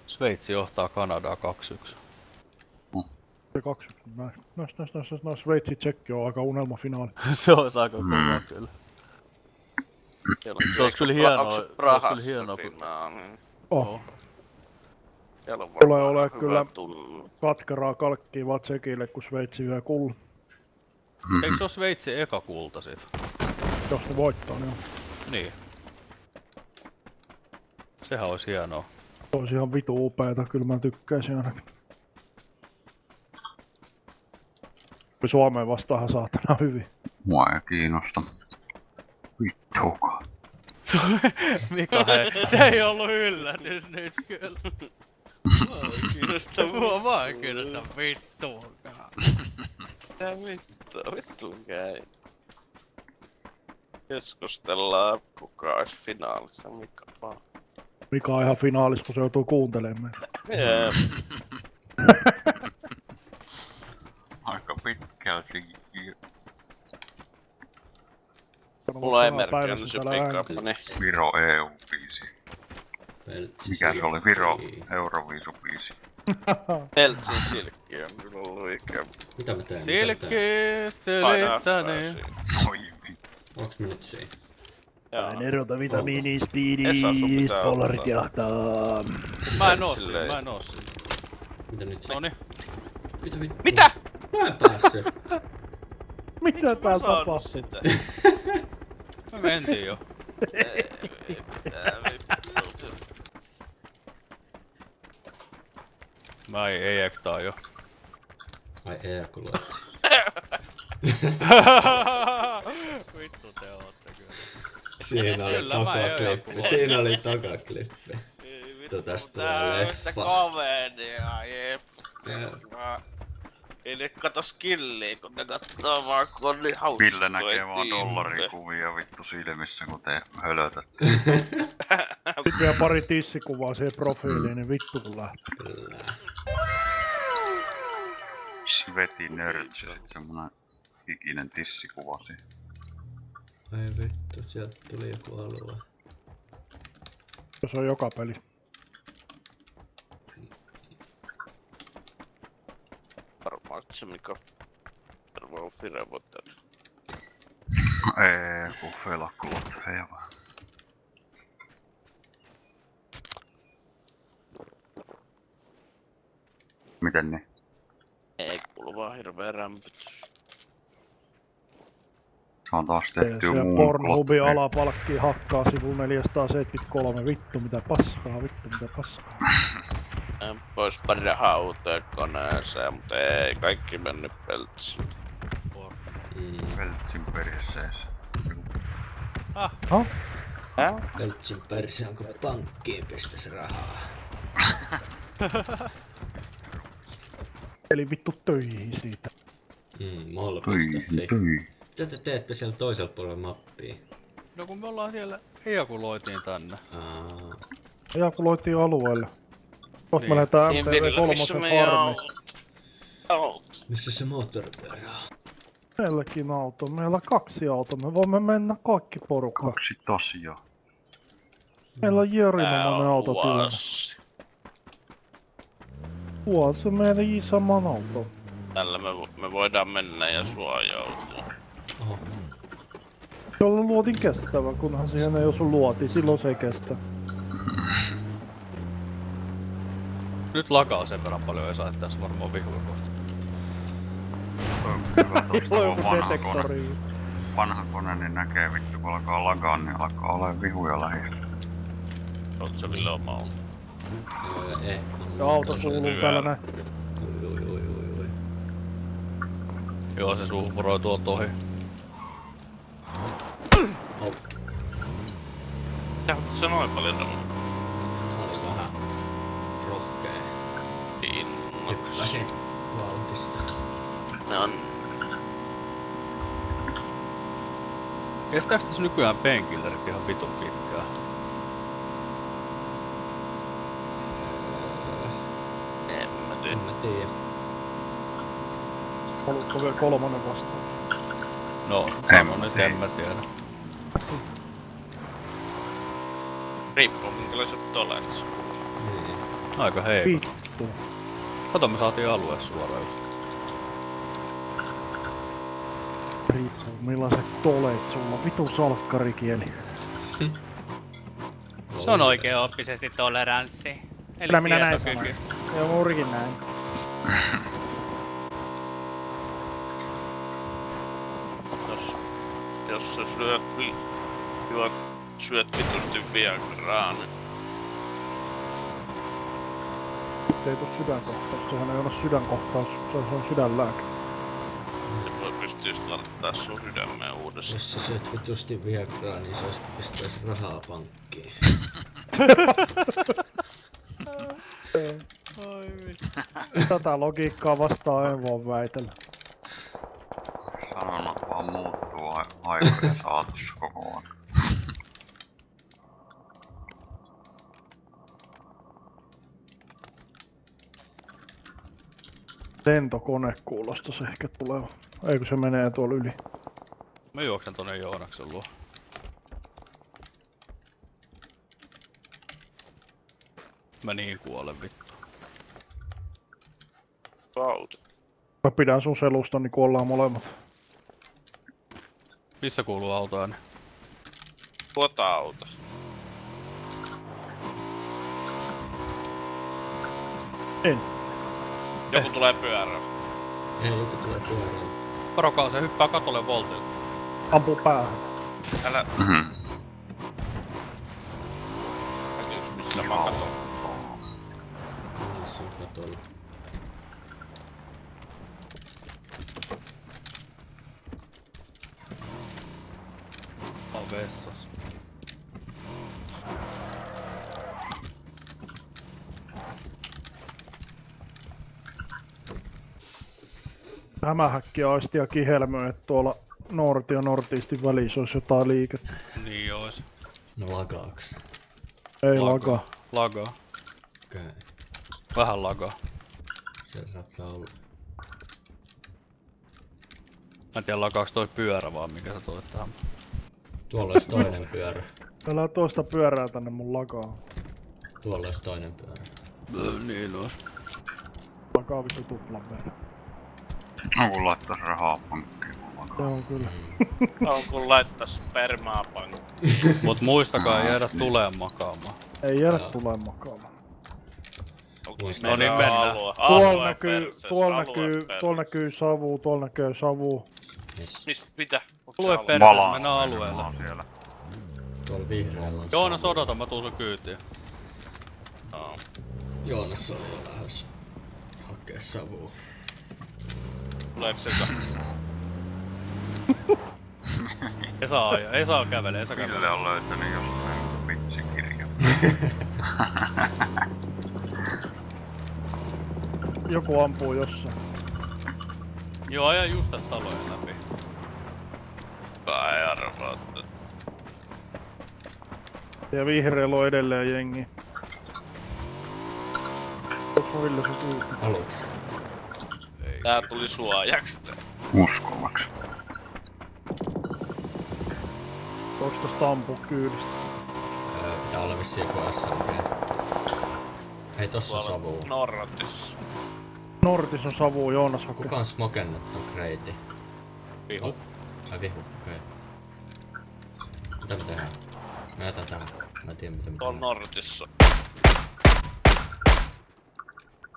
Sveitsi johtaa Kanadaa 2-1. Se 2-1. Näis. Sveitsi Tsekki on aika unelmafinaali. Se olisi aika kova kyllä. Se olisi kyllä hienoa. Se olisi kyllä hienoa. Oh. Tulee Tulee kyllä katkeraa kalkkia vaan Tsekille, kun Sveitsi yhä kulta. Eikö se ole Sveitsi eka kulta sit? Jos ne voittaa, niin on. Niin. Sehän olisi hienoa. Se olisi ihan vitu upeeta, kyllä mä tykkäisin ainakin. Suomeen vastaahan saatana hyvin. Mua ei kiinnosta. Vittuukaan. Mika, hei, se ei ollut yllätys nyt kyllä. Mua vaan kiinnostaa vittuakaan. Mitä vittu käy? Keskustellaan kuka olisi finaalissa, Mika vaan. Mika on ihan finaalissa, kun se joutuu kuuntelemaan. Jep. Aika pitkälti. Mulla ei merkannut se pick-up, niin. Viro EU-biisi. Mikä se oli? Viro Euroviisu-biisi. Heltsin silkki on kyllä ollut ikävä. Mitä mä teen? Silkki sylissäni. Oi vittu. Onks mä nyt siinä? Jaa. Erota vitamiini, Esa sun speedi, pitää polarit ottaa. jahtaa. Mä en oo siinä. Mitä nyt? Noniin. Mitä vittu? Mitä? Mä en päässyt. Mitä täällä saanut tapahtuu? sitä? Me mentiin jo. Ei mitään vittu. Mä ei ektaa jo. Ai ejakuloitti. Vittu te ootte kyllä. Siinä oli Kyllä mä takaklippi. Siinä oli takaklippi. Ei vittu, Tästä tää tulee on yhtä leffa. komedia, jep. Jep. Ei ne kato skilliä, kun ne kattoo vaan kun on niin hauskoja Ville näkee vaan tyyppejä. dollarikuvia vittu silmissä, kun te hölötät. Sitten vielä pari tissikuvaa siihen profiiliin, niin vittu kun lähtee. Kyllä. Sveti nörtsi, sit semmonen ikinen tissikuva siihen. Ai vittu, sieltä tuli joku alue. Se on joka peli. Varmaan se mikä on Firewater. Ei, kun felakkulat heivaa. Miten niin? Ei kuulu vaan hirveä rämpytys. Se on taas tehty Siellä muun Pornhubin alapalkki hakkaa sivu 473. Vittu mitä paskaa, vittu mitä paskaa. Pois pari hautoja koneeseen, mutta ei kaikki mennyt peltsiin. Veltsin perseessä. Peltsin persi onko pankkiin pistäs rahaa. Eli vittu töihin siitä. Molla.fi. Mitä te teette siellä toisella puolella mappia? No kun me ollaan siellä ejakuloitiin tänne. Ejakuloitiin alueelle. Tuosta Niin. me lähdetään Niin Ville, missä MTV3 meidän farmi. autot? Missä se moottoripyörä on? Meilläkin auto, meillä on 2 autoa, me voimme mennä kaikki porukkaan. Kaksi tosiaan. Meillä on Jörinomainen auto kyllä. Vuosi. Tuossa meidän isomman auto. Tällä me voidaan mennä ja suojautua. Oho. Jolla luotin kestävä, kunhan siihen ei osu luoti, silloin se ei kestä. Nyt lakaa sen verran paljon Esa, että tässä varmaan vihuja kohta. Hyvä tosta Silloin on joku vanha kone. detektori. Vanha kone, niin näkee vittu kun alkaa lagaa, niin alkaa olla vihuja lähissä. Oot se Ville oma auto? Ja auto kuuluu täällä näin. Ui. Joo, se suhmuroi tuolta ohi. Mitä se noin paljon on? Mä olin vähän rohkea. Innokas. Hyppäsin vauhtista. Ne on... Kestääks tässä nykyään penkillerit ihan vitun pitkään? En mä tiedä. Haluatko vielä 3 vastaan? No, sano nyt, en mä tiedä. Riippuu minkälaiset olet. Niin. Aika heikko. Vittu. Kato, me saatiin alue suoraan just. Riippuu millaiset tolet sulla. Vitu salkkarikieli. Se on oikeaoppisesti toleranssi. Eli Kyllä minä näin sietokyky. sanoin. Joo, murikin näin. Jos sä syöt vitusti Viagraa, niin Nyt ei tuu sydänkohtaus. Sehän ei ole sydänkohtaus. Se on sydänlääke. se voi pystyä starttaa sun sydämeen uudestaan. Jos sä syöt vitusti Viagraa, niin se olisi pistäisi rahaa pankkiin. Tätä logiikkaa vastaan en voi väitellä. Sanonnat vaan muuttuu aikojen saatossa koko ajan. Lentokone kuulostas ehkä tuleva. Eikö se menee tuolla yli? Mä juoksen tonne Joonaksen luo. Mä niin kuolen vittu. Auto. Mä pidän sun selusta, niin kuollaan molemmat. Missä kuuluu autoääni? Tuota auto. En. Joku tulee pyörällä. Ei, joku tulee pyörällä. Varokaa, se hyppää katolle voltilta. Ampuu päähän. Älä Mhm. näkyykö missä mä katon. Missä on katolla? Mä oon vessas. Hämähäkkiaisti ja kihelmöi, että tuolla Norti ja Nortiistin välissä olisi jotain liikettä. Niin ois. No lagaaks? Ei laga. Lagaa. Okei. Vähän lagaa. Se saattaa olla. Mä en tiedä lagaaks toi pyörä vaan mikä sä toit tähän. Tuolla olisi toinen pyörä. Älä toista pyörää tänne mun lagaa. Tuolla olisi toinen pyörä. Niin ois. Lagaa vittu tuplan verran. No kun laittais rahaa pankkiin. Joo kyllä. On kun laittais spermaa pankkiin. Mut muistakaa jäädä tuleen makaamaan. Ei jäädä Joo. tulee makaamaan. Muista. No niin, mennään. Tuolla näkyy savu, tuolla näkyy savu. Miss? Mitä? Onks Alue se alue? perseessä, mennään alueelle. On siellä. Tuolla vihreällä on Joonas savu. odota, mä tuun sun kyytiin. Joo. Joonas oli jo lähes hakee savua. Tuleeko se sa? Esa kävelee, Esa Ville kävelee. on löytänyt jostain vitsikirja. Joku ampuu jossain. Joo, aja just tästä talojen läpi. Kai arvaa, että Ja vihreällä on edelleen jengi. Onks Ville se kyyti? Aluksi. Ei. tää tuli suojaksi. Uskovaksi. Onks tosta ampuu kyydistä? Pitää olla vissiin joku SMG. Hei, tossa on savua. Norratissa. Nortis on savu, Joonas hakee. Kuka on smokennut ton kreitin? Vihu. Ai vihu, okei. Mitä me tehdään? Mä jätän tähän. Mä en tiedä mitä me Tuolla tehdään. Nortissa.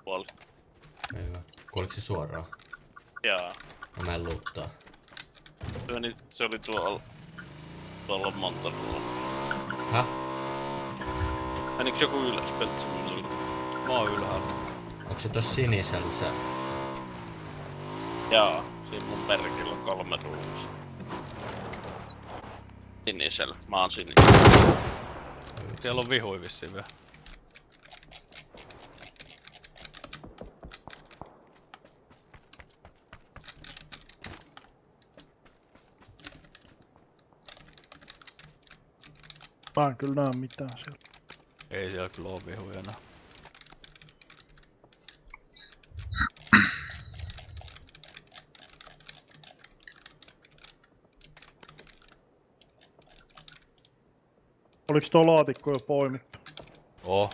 Puoli. Ei hyvä. Kuoliko se suoraan? Jaa. No mä en luuttaa. Se oli tuolla. Tuolla on monta tuolla. Häh? Meniks joku ylös peltsimään yli? Mä oon ylhäällä. Onko se tossa sinisellä se? Jaa. Siinä mun perkillä on 3 ruumista. Sinisellä. Mä oon sinisellä. Siellä on vihui vissiin vielä. Mä en kyllä näe mitään siellä. Ei siellä kyllä oo vihuja enää. Oliks tuo laatikko jo poimittu? Oo.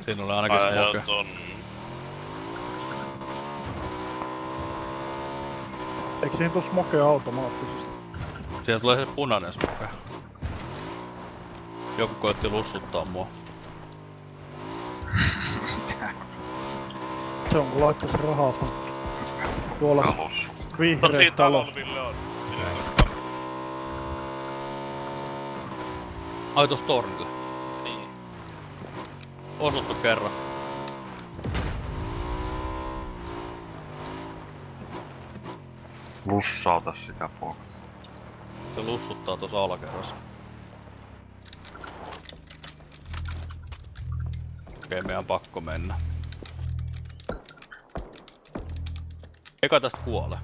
Siinä oli ainakin smoke. Ajaton. Eikö siinä tuu smokea automaattisesti? Siellä tulee se punainen smoke. Joku koitti lussuttaa mua. Se on kun laittais rahaa pankkiin. Tuolla Kalus. No vihreä siinä talo. talolla Ville on. Ai tossa tornille. Niin. Osuttu kerran. Lussauta sitä pois. Se lussuttaa tossa alakerrassa. Okei, meidän pakko mennä. Eka tästä kuolee.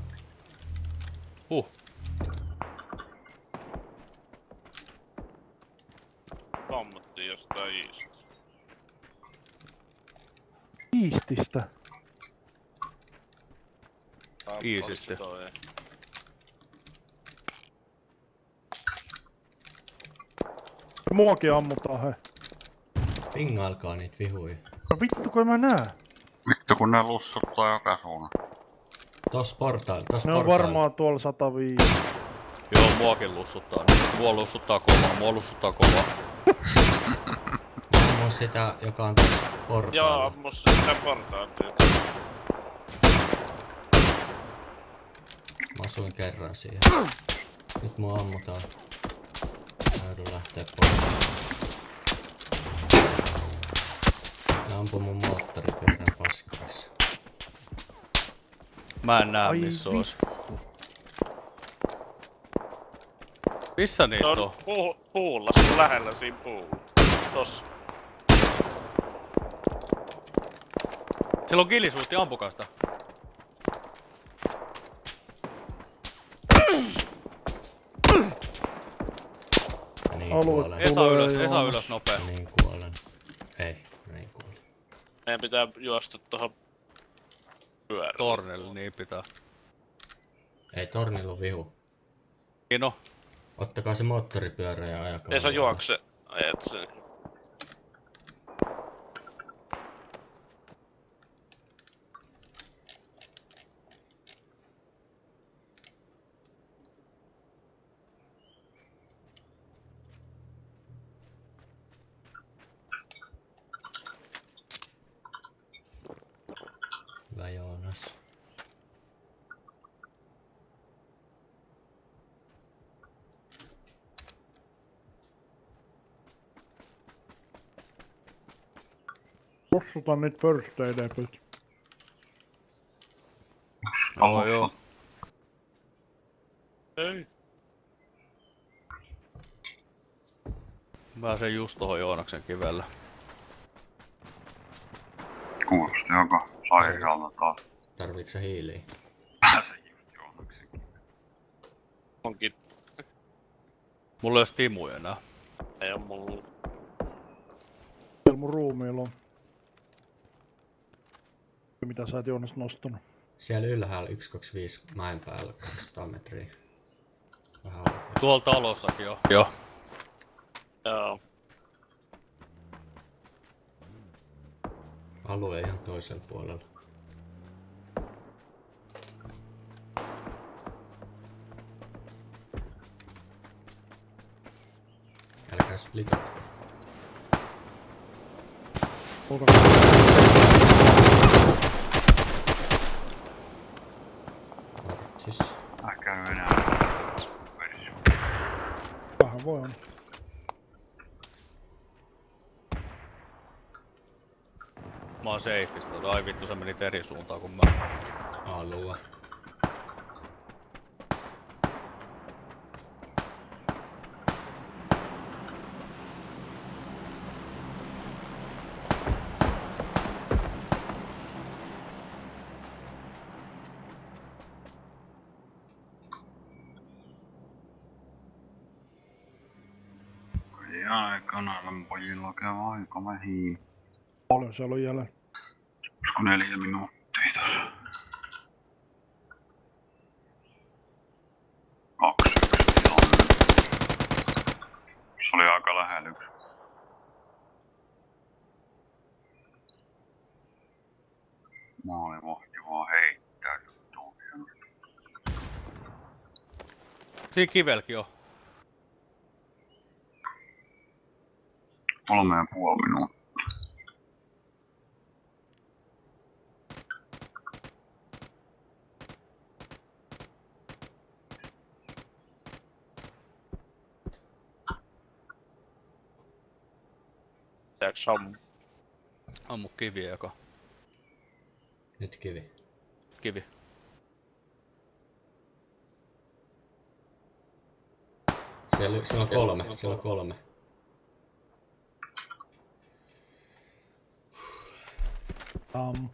Ammuttiin jostain iistä. Iististä. Iisisti. Muakin ammutaan he. Pingailkaa niitä vihui. No vittu kun en mä näe. Vittu kun ne lussuttaa joka suunnan. Tossa portailla, tossa Ne on portailla. varmaan tuolla 105. Joo, muakin lussuttaa. Mua lussuttaa kovaa. Ammu sitä, joka on tossa Joo, portailla. ammus sitä portaan tyytä. Mä asuin kerran siihen. Nyt mua ammutaan. Mä joudun lähteä pois. Ne ampui mun moottoripyörän paskarissa. Mä en näe Ai missä ois. Missä niitä on? Puulla, sun lähellä siinä puulla. Tossa. Siellä on kilisuutti, ampukaa sitä. Ja niin Alue kuolen. Esa ylös nopee. Ja niin kuolen. Ei, niin kuolen. Meidän pitää juosta tohon pyörään. Tornille, niin pitää. Ei tornilla oo vihu. Kino. Ottakaa se moottoripyörä ja ajakaa. Ei se vaan. juokse. Ajat sen. Hyvä Joonas. Tossutaan niitä first aid. Joo, joo. Ei. Pääsen just tohon Joonaksen kivelle. Kuulosti joka sairaalta taas. Tarviiks sä hiiliä? Pääsen just Joonaksen. Onkin. Mulla ei oo stimuja enää. Ei oo mulla. Siellä mun ruumiilla on. Mitä sä et Joonas nostanut? Siellä ylhäällä 125 mäen päällä 200 metriä. Vähän oikein. Tuolla talossakin jo. Joo. Joo. Alue ihan toisella puolella. Älkää splitatko. Siis Mä käyn enää tossa versio. Vähän voi on. Mä oon safeista. Ai vittu, se meni eri suuntaan kuin mä. alue. Ja kanalan pojilla käy aika vähin. Paljon siellä on jäljellä. Olisiko 4 minuuttia tossa? 2-1 tilanne. Se oli aika lähellä yksi. Maalivahti vaan heittää juttuun. Siinä kivelkin on. 3,5 minuuttia. Pitääks sammu? Ammu kiviä joka. Nyt kivi. Kivi. Siellä on 3, siellä on 3.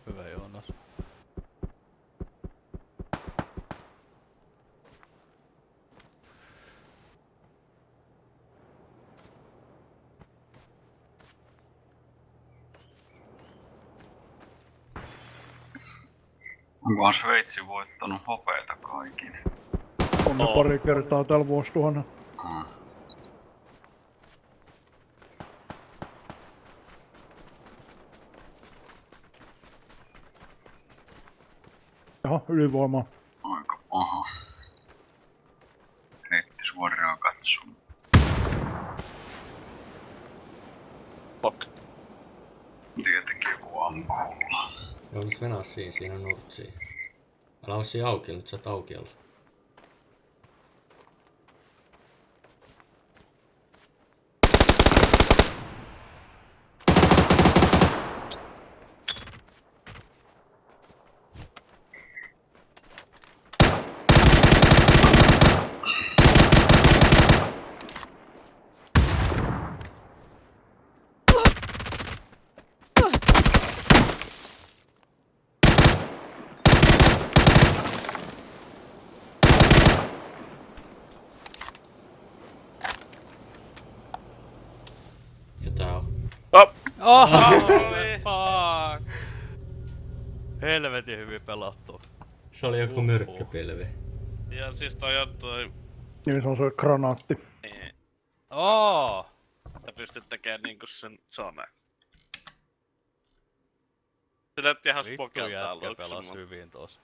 Hyvä Joonas. Onkohan Sveitsi voittanut hopeeta kaikin? On ne pari kertaa tällä vuosituhannella. Jaha, ylivoimaa. Aika paha. Heitti suoraan katsomaan. Fuck. Tietenkin joku ampulla. No nyt venaa siinä on nurtsia. Älä oo siinä auki, nyt sä oot aukialla. Ja tää on. Oh! Fuck! Helvetin hyvin pelattu. Se oli joku myrkkypilvi. Ja siis toi on toi... Niin se on se granaatti. Niin, Sä pystyt tekemään niinku sen zone. Se näytti ihan Vittu spokelta jätkä aluksi, pelas mut... hyvin tossa.